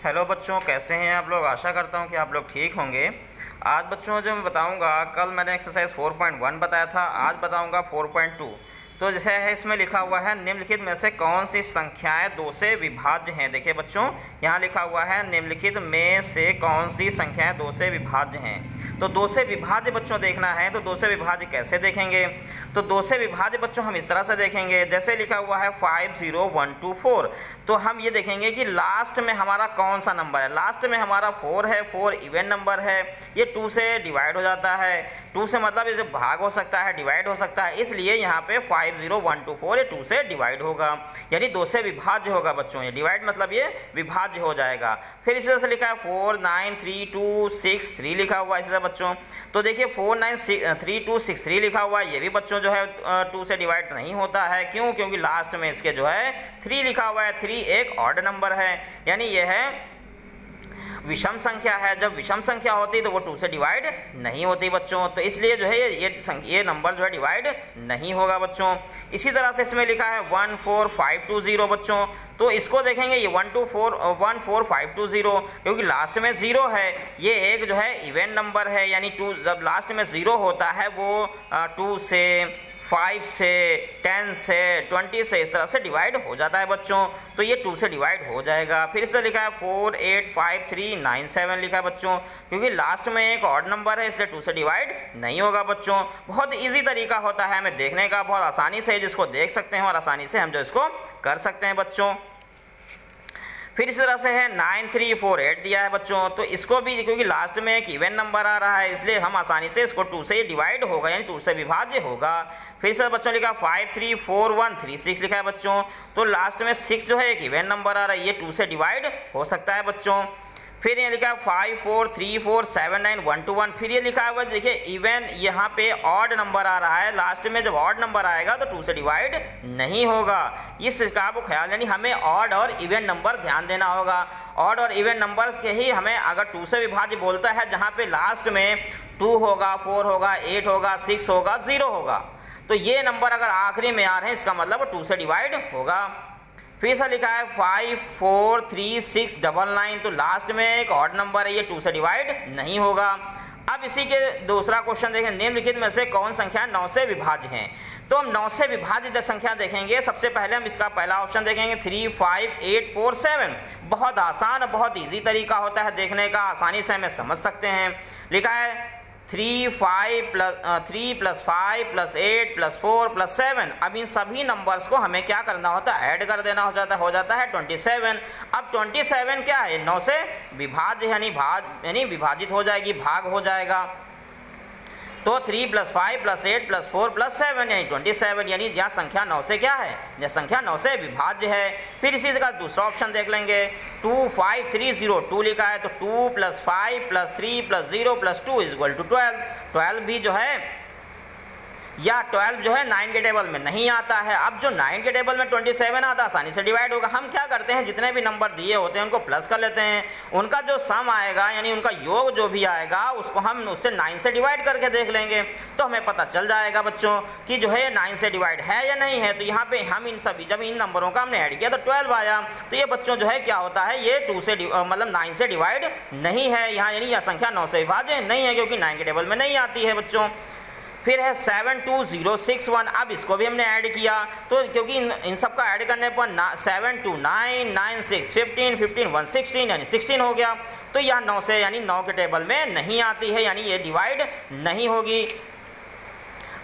Hello बच्चों, कैसे हैं आप लोग। आशा करता हूं कि आप लोग ठीक होंगे। आज बच्चों जो मैं बताऊंगा, कल मैंने एक्सरसाइज 4.1 बताया था, आज बताऊंगा 4.2। तो जैसे है इसमें लिखा हुआ है निम्नलिखित में से कौन सी संख्याएं 2 से विभाज्य हैं। देखिए बच्चों, यहाँ लिखा हुआ है निम्नलिखित में से कौन सी संख्याएं 2 से विभाज्य हैं। तो 2 से विभाज्य बच्चों देखना है, तो 2 से विभाज्य कैसे देखेंगे। तो 2 से विभाज्य बच्चों हम इस तरह से देखेंगे, जैसे लिखा हुआ है 5 0 1 2 4। तो हम ये देखेंगे कि लास्ट में हमारा कौन सा नंबर है। लास्ट में हमारा 4 है, 4 इवन नंबर है, ये 2 से डिवाइड हो जाता है। 2 से मतलब ये भाग हो सकता है, डिवाइड हो सकता है, इसलिए यहाँ पे 5 0 1 2 4 ये 2 से डिवाइड होगा, यानी 2 से विभाज्य होगा बच्चों। ये डिवाइड मतलब ये विभाज्य हो जाएगा। फिर इसी तरह से लिखा है 4 9 3 2 6 3 लिखा हुआ है इसी तरह बच्चों। तो देखिए 4 9 3 2 6 3 लिखा हुआ है, ये भी बच्चों जो है 2 से डिवाइड नहीं होता है। क्यों? क्योंकि लास्ट में इसके जो है 3 लिखा हुआ है। 3 एक ऑड नंबर है, यानी यह है विषम संख्या है। जब विषम संख्या होती है तो वो 2 से डिवाइड नहीं होती बच्चों, तो इसलिए जो है ये नंबर जो है डिवाइड नहीं होगा बच्चों। इसी तरह से इसमें लिखा है 1 4 5 2 0 बच्चों। तो इसको देखेंगे ये 1 4 5 2 0, क्योंकि लास्ट में 0 है, ये एक जो है इवन नंबर है, यानी 2 जब लास्ट में 0 होता है वो 2 से 5 से 10 से 20 से इस तरह से डिवाइड हो जाता है बच्चों। तो ये 2 से डिवाइड हो जाएगा। फिर से लिखा है 4 8 5 3 9 7 लिखा है बच्चों, क्योंकि लास्ट में एक ऑड नंबर है इसलिए 2 से डिवाइड नहीं होगा बच्चों। बहुत इजी तरीका होता है हमें देखने का, बहुत आसानी से जिसको देख सकते हैं और आसानी से हम जो इसको कर सकते हैं बच्चों। फिर इस तरह से है 9 3 4 8 दिया है बच्चों। तो इसको भी क्योंकि लास्ट में एक इवन नंबर आ रहा है इसलिए हम आसानी से इसको 2 से डिवाइड होगा, यानी 2 से विभाज्य होगा। फिर से बच्चों लिखा 5 3 4 1 3 6 लिखा है बच्चों। तो लास्ट में 6 जो है एक इवन नंबर आ रहा है, ये 2 से डिवाइड हो सकता है बच्चों। फिर ये लिखा है 5 4 3 4 7 9 1 2 1। फिर ये लिखा हुआ देखिए इवन, यहाँ पे ऑड नंबर आ रहा है, लास्ट में जब ऑड नंबर आएगा तो 2 से डिवाइड नहीं होगा। इस का आपको ख्याल, यानी हमें ऑड और इवन नंबर ध्यान देना होगा। ऑड और इवन नंबर के ही हमें अगर 2 से विभाज्य बोलता है, जहाँ पे लास्ट में 2 होगा, 4 होगा, 8 होगा, 6 होगा, 0 होगा, तो ये नंबर अगर आखिरी में आ रहे हैं इसका मतलब 2 से डिवाइड होगा। फिर से लिखा है 5 4 3 6 9 9। तो लास्ट में एक ऑड नंबर है, ये 2 से डिवाइड नहीं होगा। अब इसी के दूसरा क्वेश्चन देखें, निम्नलिखित में से कौन संख्या 9 से विभाज्य हैं। तो हम 9 से विभाजित संख्या देखेंगे। सबसे पहले हम इसका पहला ऑप्शन देखेंगे 3 5 8 4 7। बहुत आसान और बहुत ईजी तरीका होता है देखने का, आसानी से हमें समझ सकते हैं। लिखा है 3 5 + 5 + 8 + 4 + 7। अब इन सभी नंबर्स को हमें क्या करना होता है, ऐड कर देना हो जाता है 27। अब 27 क्या है, 9 से विभाज्य यानी विभाजित हो जाएगी, भाग हो जाएगा। तो 3 + 5 + 8 + 4 + 7 यानी 27, यानी यह संख्या 9 से क्या है, यह संख्या 9 से विभाज्य है। फिर इसी का दूसरा ऑप्शन देख लेंगे 2 5 3 0 2 लिखा है। तो 2 + 5 + 3 + 0 + 2 = 12। 12 भी जो है, या 12 जो है 9 के टेबल में नहीं आता है। अब जो 9 के टेबल में 27 आता है, आसानी से डिवाइड होगा। हम क्या करते हैं, जितने भी नंबर दिए होते हैं उनको प्लस कर लेते हैं, उनका जो सम आएगा यानी उनका योग जो भी आएगा उसको हम उससे 9 से डिवाइड करके देख लेंगे, तो हमें पता चल जाएगा बच्चों कि जो है 9 से डिवाइड है या नहीं है। तो यहाँ पे हम इन सभी जब इन नंबरों का हमने ऐड किया तो 12 आया। तो ये बच्चों जो है क्या होता है, ये 2 से मतलब 9 से डिवाइड नहीं है यहाँ, यानी यह संख्या 9 से विभाज्य नहीं है, क्योंकि 9 के टेबल में नहीं आती है बच्चों। फिर है 7 2 0 6 1। अब इसको भी हमने ऐड किया, तो क्योंकि इन सब का ऐड करने पर 7 2 9 9 6 15 15 1 16 यानी 16 हो गया। तो यह 9 से यानी 9 के टेबल में नहीं आती है, यानी ये डिवाइड नहीं होगी।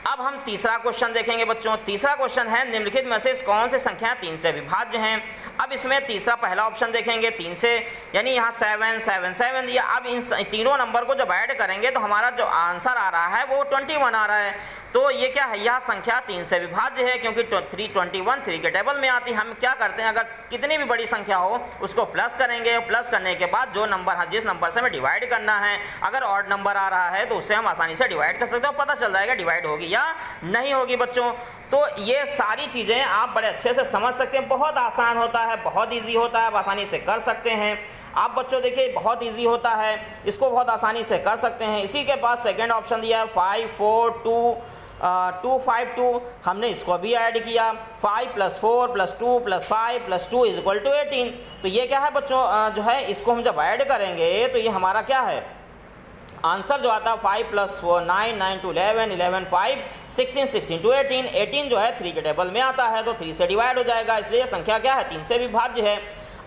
अब हम तीसरा क्वेश्चन देखेंगे बच्चों। तीसरा क्वेश्चन है निम्नलिखित में से कौन सी संख्या 3 से विभाज्य हैं। अब इसमें तीसरा पहला ऑप्शन देखेंगे 3 से, यानी यहाँ 7 7 7 दिया। अब इन तीनों नंबर को जब ऐड करेंगे तो हमारा जो आंसर आ रहा है वो 21 आ रहा है। तो ये क्या है, यह संख्या 3 से विभाज्य है, क्योंकि 3 के टेबल में आती है। हम क्या करते हैं, अगर कितनी भी बड़ी संख्या हो उसको प्लस करेंगे, प्लस करने के बाद जो नंबर जिस नंबर से हमें डिवाइड करना है, अगर ऑड नंबर आ रहा है तो उससे हम आसानी से डिवाइड कर सकते हो, पता चल जाएगा डिवाइड होगी या नहीं होगी बच्चों। तो ये सारी चीज़ें आप बड़े अच्छे से समझ सकते हैं। बहुत आसान होता है, बहुत ईजी होता है, आप आसानी से कर सकते हैं। आप बच्चों देखिए बहुत इजी होता है, इसको बहुत आसानी से कर सकते हैं। इसी के बाद सेकंड ऑप्शन दिया है 5 4 2 2 5 2, हमने इसको भी ऐड किया 5 + 4 + 2 + 5 + 2 = 18। तो ये क्या है बच्चों जो है इसको हम जब ऐड करेंगे तो ये हमारा क्या है आंसर जो आता है 5 + 4 9 9 to 11 11 5 16 16 to 18 18 जो है 3 के टेबल में आता है तो 3 से डिवाइड हो जाएगा, इसलिए संख्या क्या है 3 से विभाज्य है।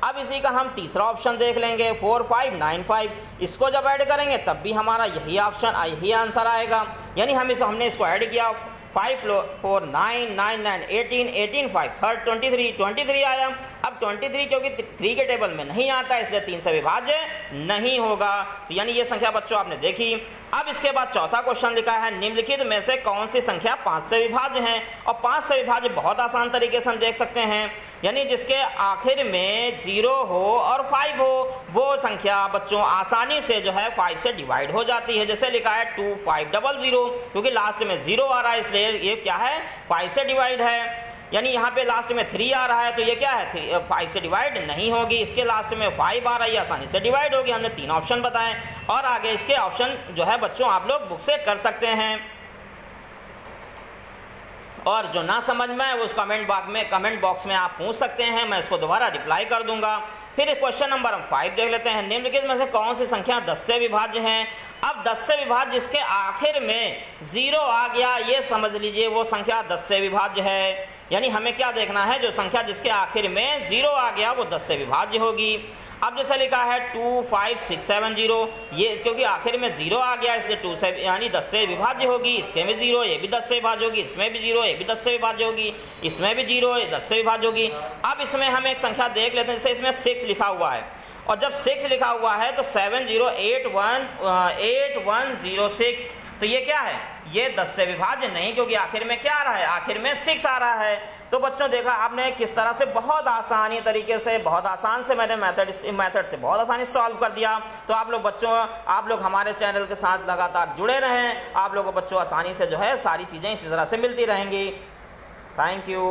अब इसी का हम तीसरा ऑप्शन देख लेंगे 4 5 9 5, इसको जब ऐड करेंगे तब भी हमारा यही ऑप्शन यही आंसर आएगा। यानी हमने इसको ऐड किया 5 4 9 9 9 18 18 5 3 23 23 आया। अब 23 क्योंकि 3 के टेबल में नहीं आता इसलिए 3 से विभाज्य नहीं होगा। तो यानी ये संख्या बच्चों आपने देखी। अब इसके बाद चौथा क्वेश्चन लिखा है निम्नलिखित में से कौन सी संख्या 5 से विभाज्य है। और 5 से विभाज्य बहुत आसान तरीके से हम देख सकते हैं, यानी जिसके आखिर में 0 हो और 5 हो वो संख्या बच्चों आसानी से जो है 5 से डिवाइड हो जाती है। जैसे लिखा है 2 5 0 0, क्योंकि लास्ट में 0 आ रहा है इसलिए ये क्या है 5 से डिवाइड है। यानी यहाँ पे लास्ट में 3 आ रहा है तो ये क्या है 5 से डिवाइड नहीं होगी। इसके लास्ट में 5 आ रहा है आसानी से डिवाइड होगी। हमने 3 ऑप्शन बताएं और आगे इसके ऑप्शन जो है बच्चों आप लोग बुक से कर सकते हैं। और जो ना समझ में आए वो उस कमेंट बॉक्स में आप पूछ सकते हैं, मैं इसको दोबारा रिप्लाई कर दूंगा। फिर क्वेश्चन नंबर 5 देख लेते हैं निम्नलिखित में से कौन सी संख्या 10 से विभाज्य है। अब 10 से विभाज्य जिसके आखिर में 0 आ गया ये समझ लीजिए वो संख्या 10 से विभाज्य है। यानी हमें क्या देखना है जो संख्या जिसके आखिर में 0 आ गया वो 10 से विभाज्य होगी। अब जैसे लिखा है 2 5 6 7 0, ये क्योंकि आखिर में 0 आ गया इसलिए 2 से यानी 10 से विभाज्य होगी। इसके में 0 ये भी 10 से विभाज्य होगी, इसमें भी 0 ये भी 10 से विभाज्य होगी, इसमें भी 0 ये 10 से विभाज्य होगी। अब इसमें हम एक संख्या देख लेते हैं, जैसे इसमें 6 लिखा हुआ है और जब 6 लिखा हुआ है तो 7 0 8 1 0 6, तो ये क्या है ये 10 से विभाज्य नहीं, क्योंकि आखिर में क्या आ रहा है आखिर में 6 आ रहा है। तो बच्चों देखा आपने किस तरह से बहुत आसानी तरीके से बहुत आसान से मैंने मेथड से बहुत आसानी से सॉल्व कर दिया। तो आप लोग बच्चों आप लोग हमारे चैनल के साथ लगातार जुड़े रहें, आप लोगों को बच्चों आसानी से जो है सारी चीज़ें इसी तरह से मिलती रहेंगी। Thank you.